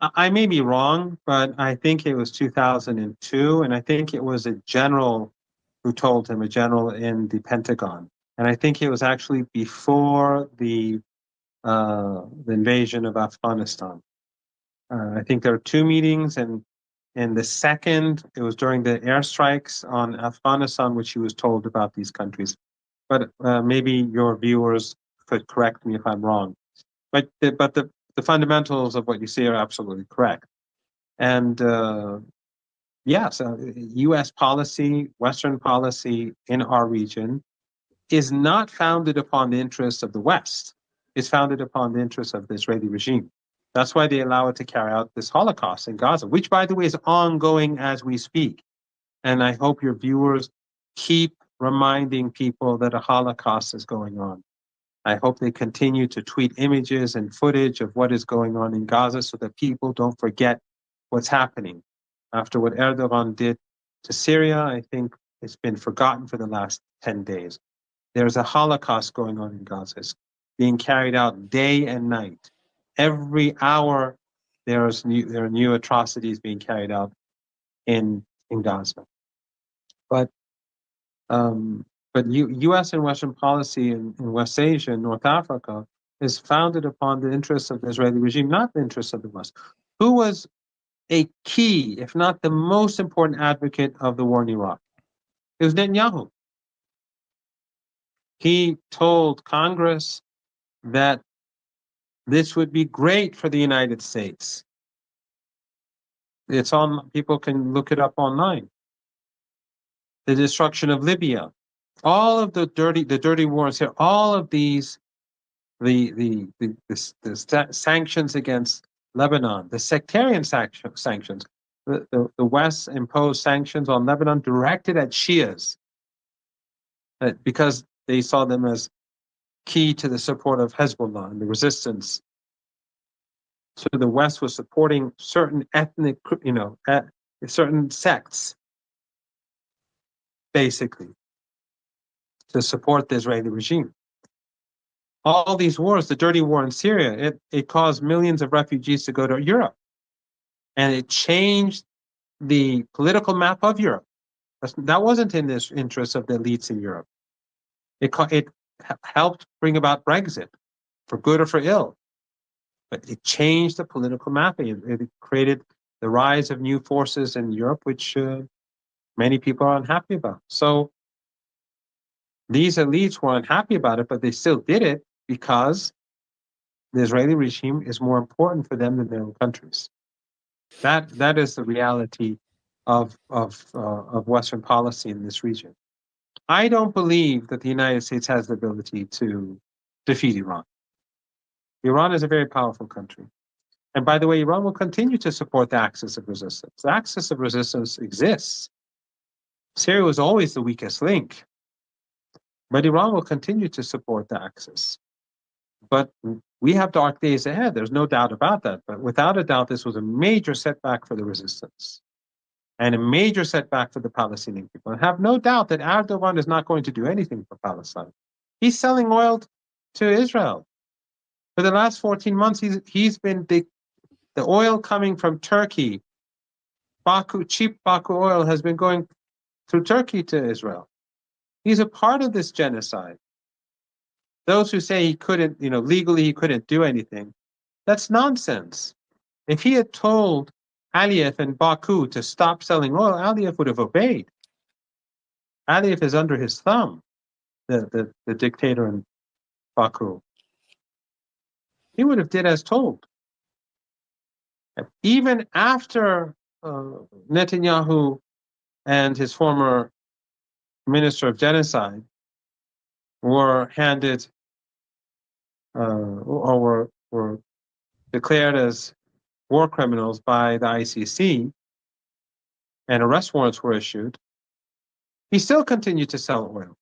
I may be wrong, but I think it was 2002, and I think it was a general who told him, a general in the Pentagon. And I think it was actually before the invasion of Afghanistan. I think there were two meetings, and in the second, it was during the airstrikes on Afghanistan, which he was told about these countries. But maybe your viewers could correct me if I'm wrong. But the fundamentals of what you say are absolutely correct. And yes, U.S. policy, Western policy in our region is not founded upon the interests of the West. It's founded upon the interests of the Israeli regime. That's why they allow it to carry out this Holocaust in Gaza, which, by the way, is ongoing as we speak. And I hope your viewers keep reminding people that a Holocaust is going on. I hope they continue to tweet images and footage of what is going on in Gaza so that people don't forget what's happening. After what Erdogan did to Syria, I think it's been forgotten for the last 10 days. There's a Holocaust going on in Gaza. It's being carried out day and night. Every hour, there are new atrocities being carried out in Gaza. But U.S. and Western policy in West Asia and North Africa is founded upon the interests of the Israeli regime, not the interests of the West. Who was a key, if not the most important advocate of the war in Iraq? It was Netanyahu. He told Congress that this would be great for the United States. It's on, people can look it up online. The destruction of Libya, all of the dirty wars here, all of these, the sanctions against Lebanon, the sectarian sanctions, the West imposed sanctions on Lebanon directed at Shias because they saw them as key to the support of Hezbollah and the resistance. So the West was supporting certain ethnic, certain sects, basically, to support the Israeli regime. All these wars, the dirty war in Syria, it caused millions of refugees to go to Europe. And it changed the political map of Europe. That wasn't in the interest of the elites in Europe. It helped bring about Brexit, for good or for ill. But it changed the political mapping. It created the rise of new forces in Europe, which many people are unhappy about. So these elites were unhappy about it, but they still did it because the Israeli regime is more important for them than their own countries. That is the reality of Western policy in this region. I don't believe that the United States has the ability to defeat Iran. Iran is a very powerful country. And by the way, Iran will continue to support the axis of resistance. The axis of resistance exists. Syria was always the weakest link. But Iran will continue to support the axis. But we have dark days ahead. There's no doubt about that. But without a doubt, this was a major setback for the resistance and a major setback for the Palestinian people. And have no doubt that Erdogan is not going to do anything for Palestine. He's selling oil to Israel. For the last 14 months, he's been the oil coming from Turkey. Cheap Baku oil has been going through Turkey to Israel. He's a part of this genocide. Those who say he couldn't, legally he couldn't do anything, that's nonsense. If he had told Aliyev and Baku to stop selling oil, Aliyev would have obeyed. Aliyev is under his thumb, the dictator in Baku. He would have did as told. Even after Netanyahu and his former minister of genocide were handed or were declared as war criminals by the ICC and arrest warrants were issued, he still continued to sell oil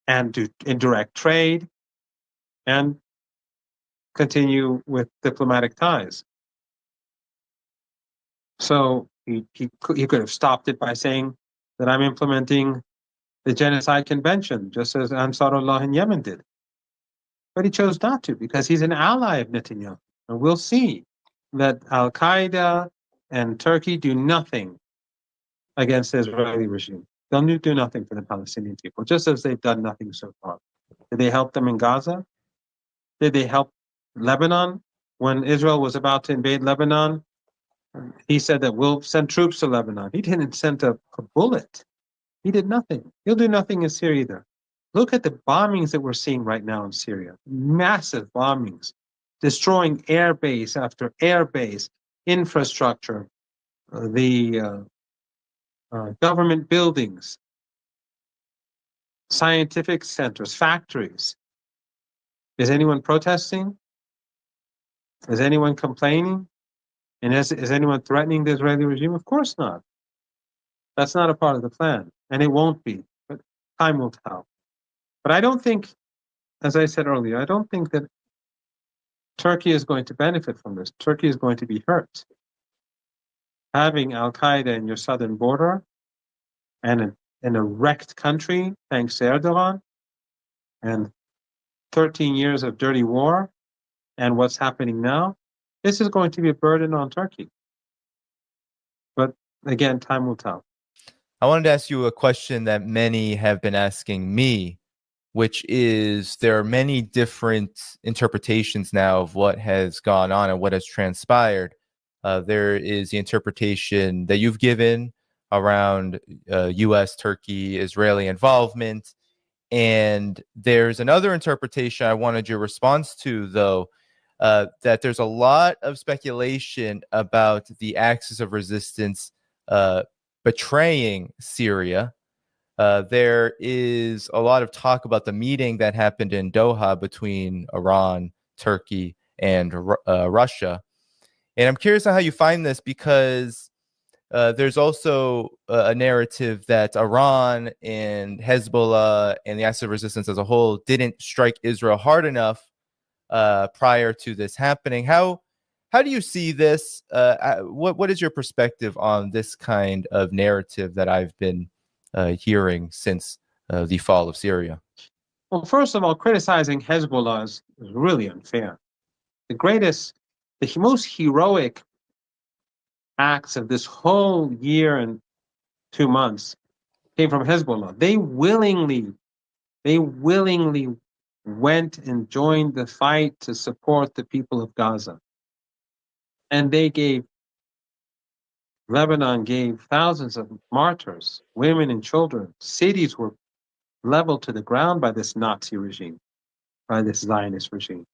and do indirect trade and continue with diplomatic ties. So he could have stopped it by saying that I'm implementing the Genocide Convention, just as Ansarullah in Yemen did. But he chose not to because he's an ally of Netanyahu. And we'll see that Al-Qaeda and Turkey do nothing against the Israeli regime. They'll do nothing for the Palestinian people, just as they've done nothing so far. Did they help them in Gaza? Did they help Lebanon? When Israel was about to invade Lebanon, he said that we'll send troops to Lebanon. He didn't send a bullet. He did nothing. He'll do nothing in Syria either. Look at the bombings that we're seeing right now in Syria. Massive bombings, destroying airbase after airbase, infrastructure, the government buildings, scientific centers, factories. Is anyone protesting? Is anyone complaining? And is anyone threatening the Israeli regime? Of course not. That's not a part of the plan, and it won't be, but time will tell. But I don't think, as I said earlier, I don't think that Turkey is going to benefit from this. Turkey is going to be hurt. Having Al-Qaeda in your southern border and an wrecked country, thanks to Erdogan, and 13 years of dirty war, and what's happening now, this is going to be a burden on Turkey. But again, time will tell. I wanted to ask you a question that many have been asking me, which is there are many different interpretations now of what has gone on and what has transpired. There is the interpretation that you've given around U.S., Turkey, Israeli involvement. And there's another interpretation I wanted your response to, though, that there's a lot of speculation about the Axis of Resistance betraying Syria. There is a lot of talk about the meeting that happened in Doha between Iran, Turkey, and Russia. And I'm curious on how you find this, because there's also a narrative that Iran and Hezbollah and the Axis of Resistance as a whole didn't strike Israel hard enough prior to this happening. How do you see this? What is your perspective on this kind of narrative that I've been hearing since the fall of Syria? Well, first of all, criticizing Hezbollah is really unfair. The most heroic acts of this whole year and 2 months came from Hezbollah. They willingly went and joined the fight to support the people of Gaza. And Lebanon gave thousands of martyrs, women and children. Cities were leveled to the ground by this Nazi regime, by this Zionist regime.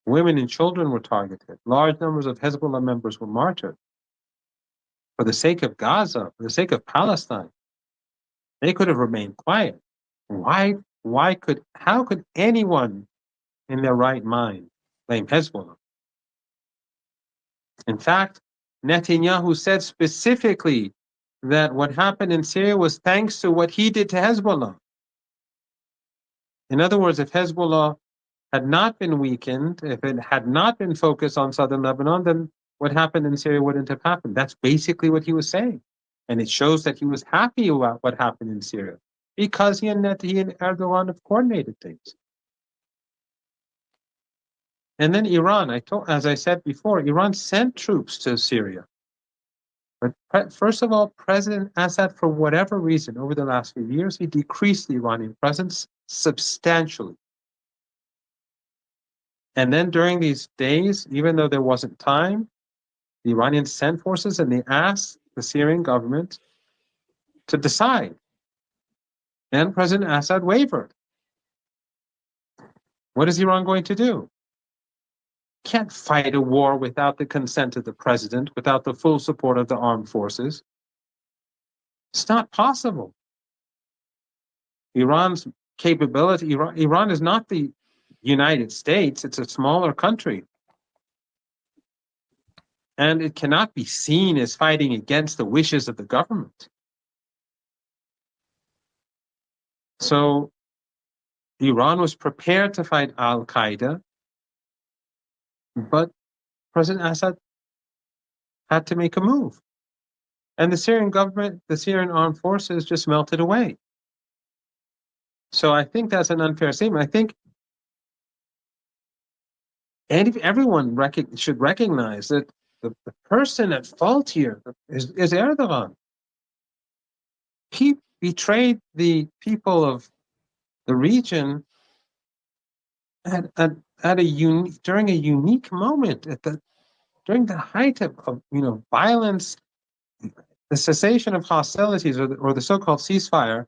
Women and children were targeted. Large numbers of Hezbollah members were martyred. For the sake of Gaza, for the sake of Palestine, they could have remained quiet. How could anyone in their right mind blame Hezbollah? In fact, Netanyahu said specifically that what happened in Syria was thanks to what he did to Hezbollah. In other words, if Hezbollah had not been weakened, if it had not been focused on southern Lebanon, then what happened in Syria wouldn't have happened. That's basically what he was saying. And it shows that he was happy about what happened in Syria because he and Erdogan have coordinated things. And then Iran, as I said before, Iran sent troops to Syria. But first of all, President Assad, for whatever reason, over the last few years, he decreased the Iranian presence substantially. And then during these days, even though there wasn't time, the Iranians sent forces and they asked the Syrian government to decide. And President Assad wavered. What is Iran going to do? Can't fight a war without the consent of the president, without the full support of the armed forces. It's not possible. Iran's capability, Iran is not the United States, it's a smaller country. And it cannot be seen as fighting against the wishes of the government. So Iran was prepared to fight Al-Qaeda, but President Assad had to make a move. And the Syrian government, the Syrian armed forces just melted away. So I think that's an unfair statement. I think And if everyone should recognize that the person at fault here is Erdogan. He betrayed the people of the region during a unique moment during the height of violence. The cessation of hostilities or the so-called ceasefire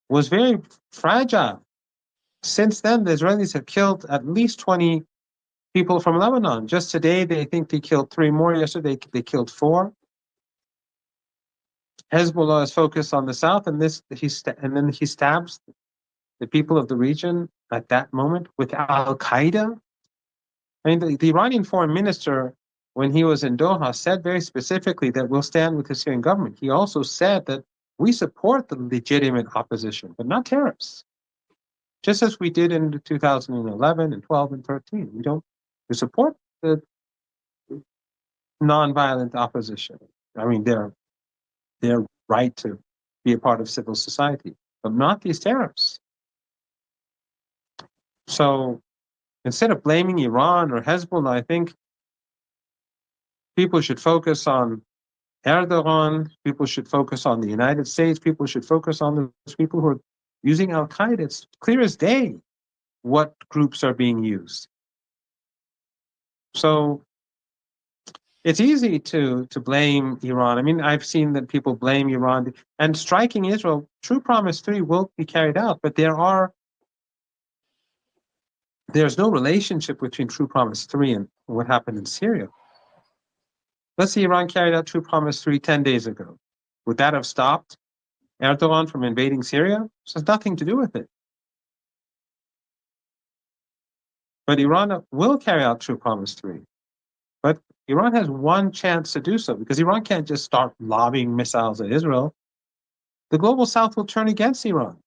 was very fragile. Since then, the Israelis have killed at least 20 people from Lebanon. Just today, they think they killed 3 more. Yesterday, they killed 4. Hezbollah is focused on the south, and then he stabs the people of the region at that moment with Al-Qaeda. I mean, the Iranian foreign minister, when he was in Doha, said very specifically that we'll stand with the Syrian government. He also said that we support the legitimate opposition, but not terrorists. Just as we did in 2011 and 12 and 13. We support the nonviolent opposition. I mean, their right to be a part of civil society, but not these terrorists. So instead of blaming Iran or Hezbollah, I think people should focus on Erdogan, people should focus on the United States, people should focus on those people who are using Al-Qaeda. It's clear as day what groups are being used. So it's easy to blame Iran. I mean, I've seen that people blame Iran. And striking Israel, True Promise 3 will be carried out, but there's no relationship between True Promise 3 and what happened in Syria. Let's say Iran carried out True Promise 3 10 days ago. Would that have stopped Erdogan from invading Syria? This has nothing to do with it. But Iran will carry out True Promise 3. But Iran has one chance to do so, because Iran can't just start lobbing missiles at Israel. The global south will turn against Iran.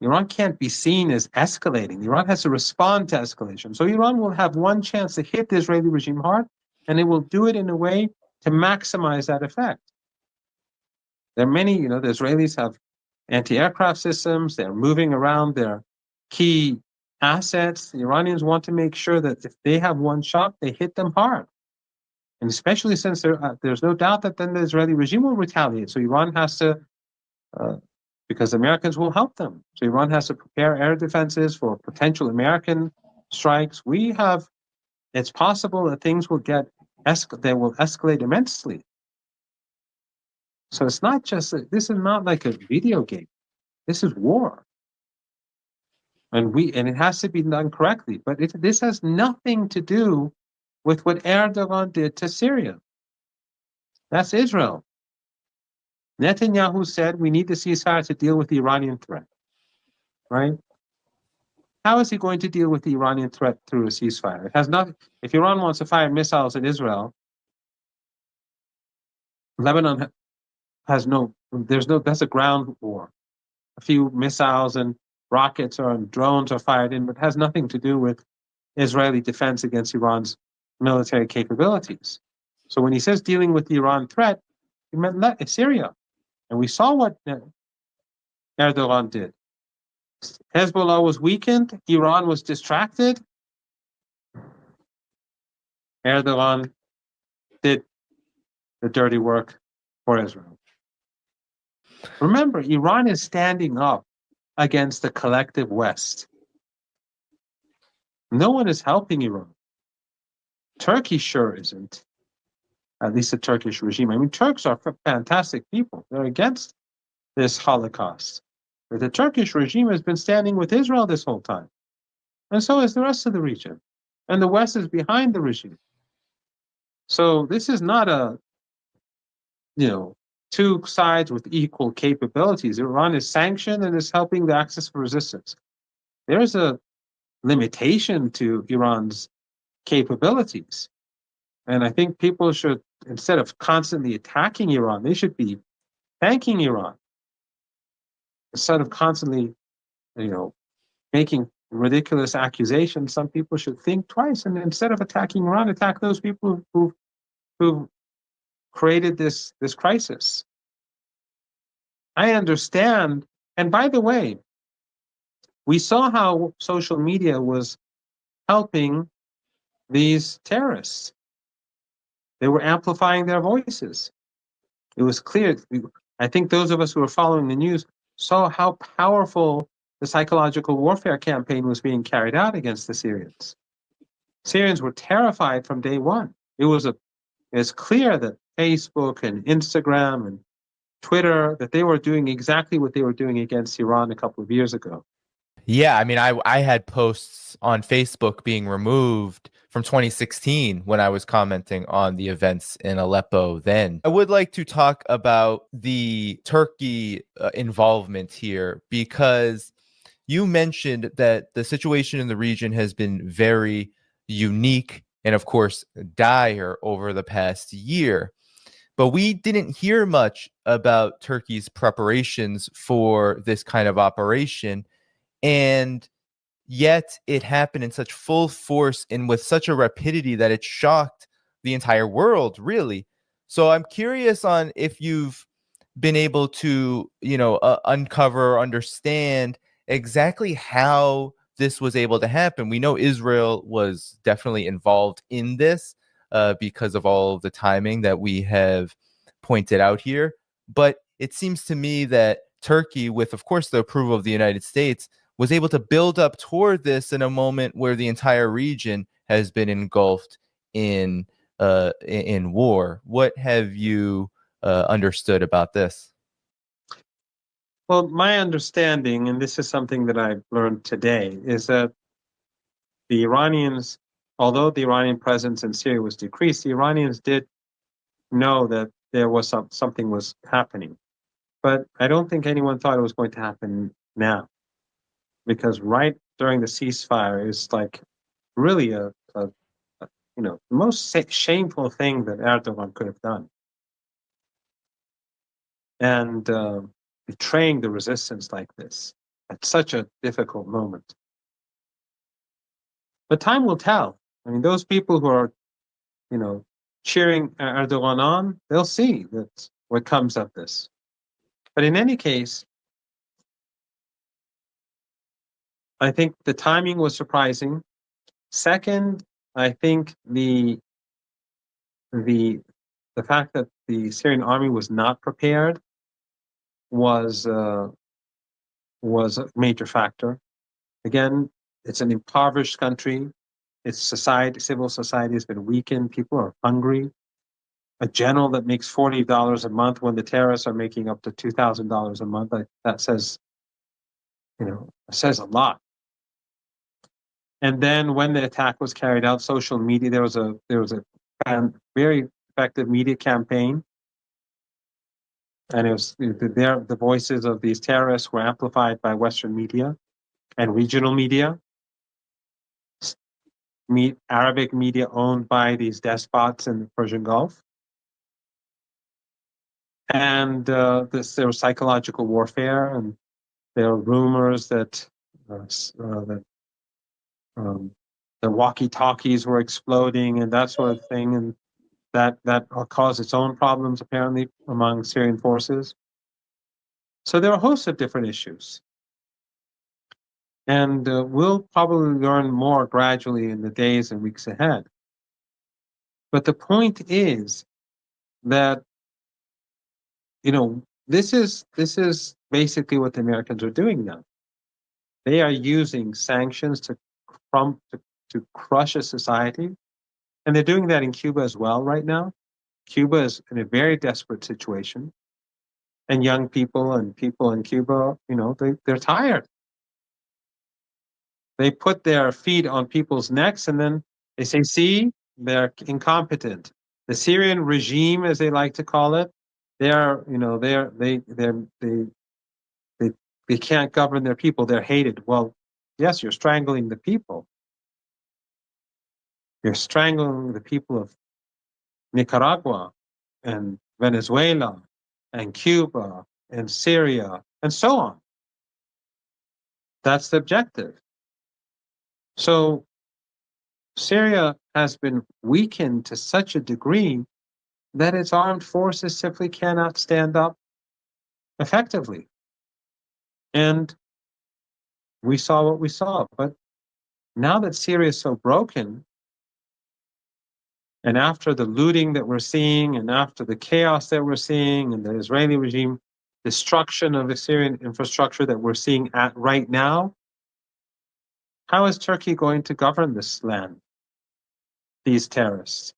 Iran can't be seen as escalating. Iran has to respond to escalation. So Iran will have one chance to hit the Israeli regime hard, and it will do it in a way to maximize that effect. There are many, the Israelis have anti-aircraft systems. They're moving around their key assets. The Iranians want to make sure that if they have one shot, they hit them hard. And especially since there's no doubt that then the Israeli regime will retaliate. So Iran has to, because the Americans will help them. So Iran has to prepare air defenses for potential American strikes. It's possible that things will they will escalate immensely. So it's not just, this is not like a video game. This is war. And it has to be done correctly. But this has nothing to do with what Erdogan did to Syria. That's Israel. Netanyahu said we need the ceasefire to deal with the Iranian threat. Right? How is he going to deal with the Iranian threat through a ceasefire? It has nothing. If Iran wants to fire missiles at Israel, Lebanon that's a ground war. A few missiles and rockets or drones are fired in, but it has nothing to do with Israeli defense against Iran's military capabilities. So when he says dealing with the Iran threat, he meant Syria. And we saw what Erdogan did. Hezbollah was weakened, Iran was distracted. Erdogan did the dirty work for Israel. Remember, Iran is standing up against the collective West. No one is helping Iran. Turkey sure isn't, at least the Turkish regime. I mean, Turks are fantastic people. They're against this Holocaust. But the Turkish regime has been standing with Israel this whole time. And so is the rest of the region. And the West is behind the regime. So this is not two sides with equal capabilities. Iran is sanctioned and is helping the axis of resistance. There's a limitation to Iran's capabilities. And I think people should, instead of constantly attacking Iran, they should be thanking Iran. Instead of constantly, making ridiculous accusations, some people should think twice. And instead of attacking Iran, attack those people who created this crisis. I understand. And by the way, we saw how social media was helping these terrorists. They were amplifying their voices. It was clear. I think those of us who were following the news saw how powerful the psychological warfare campaign was being carried out against the Syrians. Syrians were terrified from day one. It's clear that Facebook and Instagram and Twitter, that they were doing exactly what they were doing against Iran a couple of years ago. Yeah, I mean, I had posts on Facebook being removed from 2016 when I was commenting on the events in Aleppo then. I would like to talk about the Turkey involvement here, because you mentioned that the situation in the region has been very unique and, of course, dire over the past year. But we didn't hear much about Turkey's preparations for this kind of operation. And yet it happened in such full force and with such a rapidity that it shocked the entire world, really. So I'm curious on if you've been able to, uncover or understand exactly how this was able to happen. We know Israel was definitely involved in this because of all of the timing that we have pointed out here. But it seems to me that Turkey, with, of course, the approval of the United States, was able to build up toward this in a moment where the entire region has been engulfed in war. What have you understood about this? Well, my understanding, and this is something that I've learned today, is that the Iranians, although the Iranian presence in Syria was decreased, the Iranians did know that there was something was happening. But I don't think anyone thought it was going to happen now, because right during the ceasefire is like really a most shameful thing that Erdogan could have done, and betraying the resistance like this at such a difficult moment. But time will tell. I mean, those people who are, cheering Erdogan on, they'll see that what comes of this. But in any case, I think the timing was surprising. Second, I think the fact that the Syrian army was not prepared was a major factor. Again, it's an impoverished country. Its civil society has been weakened. People are hungry. A general that makes $40 a month when the terrorists are making up to $2,000 a month, that says a lot. And then when the attack was carried out, social media, there was a very effective media campaign, and it was the voices of these terrorists were amplified by Western media and regional media, Arabic media owned by these despots in the Persian Gulf. And there was psychological warfare, and there were rumors that the walkie-talkies were exploding and that sort of thing, and that caused its own problems apparently among Syrian forces. So there are a host of different issues, and we'll probably learn more gradually in the days and weeks ahead. But the point is that this is basically what the Americans are doing now. They are using sanctions to crush a society, and they're doing that in Cuba as well right now. Cuba is in a very desperate situation, and young people and people in Cuba, they're tired. They put their feet on people's necks, and then they say, "See, they're incompetent." The Syrian regime, as they like to call it, they can't govern their people. They're hated. Well, yes, you're strangling the people. You're strangling the people of Nicaragua and Venezuela and Cuba and Syria and so on. That's the objective. So Syria has been weakened to such a degree that its armed forces simply cannot stand up effectively. And we saw what we saw. But now that Syria is so broken, And after the looting that we're seeing, and after the chaos that we're seeing, and the Israeli regime destruction of the Syrian infrastructure that we're seeing at right now, how is Turkey going to govern this land, these terrorists?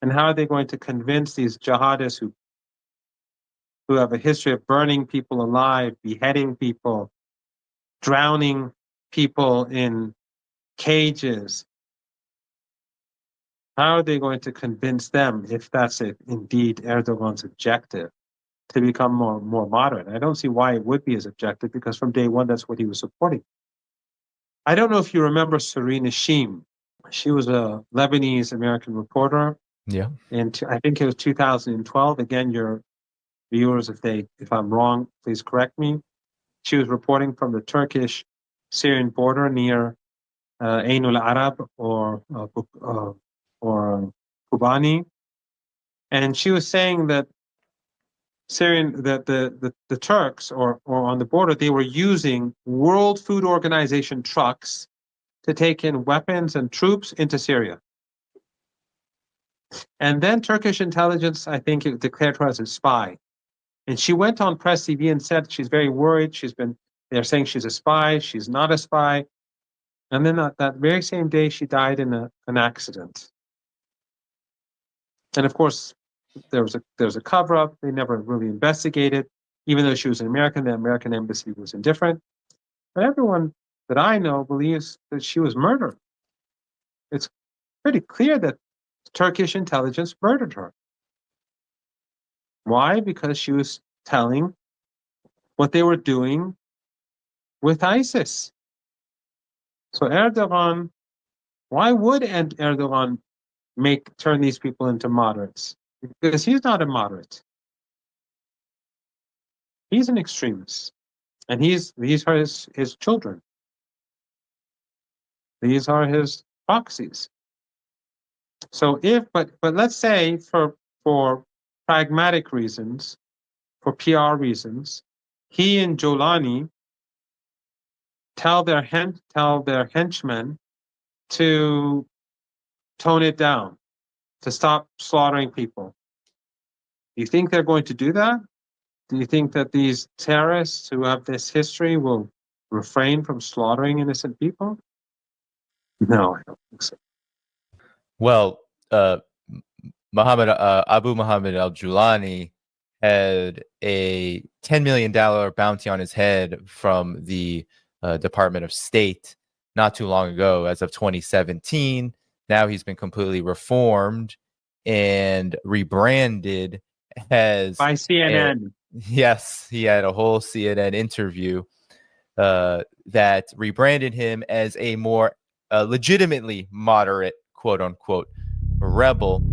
And how are they going to convince these jihadists who have a history of burning people alive, beheading people, drowning people in cages? How are they going to convince them, if that's indeed Erdogan's objective, to become more moderate? I don't see why it would be his objective, because from day one, that's what he was supporting. I don't know if you remember Serena Sheem. She was a Lebanese-American reporter. Yeah. And I think it was 2012. Again, your viewers, if I'm wrong, please correct me. She was reporting from the Turkish-Syrian border near Ain al-Arab or Kobani, and she was saying that the Turks or on the border, they were using World Food Organization trucks to take in weapons and troops into Syria. And then Turkish intelligence, I think, it declared her as a spy. And she went on Press TV and said she's very worried. They're saying she's a spy. She's not a spy. And then that very same day, she died in an accident. And of course, there was a cover-up. They never really investigated. Even though she was an American, the American embassy was indifferent. But everyone that I know believes that she was murdered. It's pretty clear that Turkish intelligence murdered her. Why? Because she was telling what they were doing with ISIS. So Erdogan, why would Erdogan turn these people into moderates? Because he's not a moderate. He's an extremist. And these are his children. These are his proxies. So but let's say for pragmatic reasons, for PR reasons, he and Jolani tell their henchmen to tone it down, to stop slaughtering people. Do you think they're going to do that? Do you think that these terrorists who have this history will refrain from slaughtering innocent people? No, I don't think so. Well, Abu Muhammad al-Julani had a $10 million bounty on his head from the Department of State not too long ago, as of 2017. Now he's been completely reformed and rebranded as by CNN. Yes, he had a whole CNN interview that rebranded him as a more legitimately moderate, quote unquote, rebel.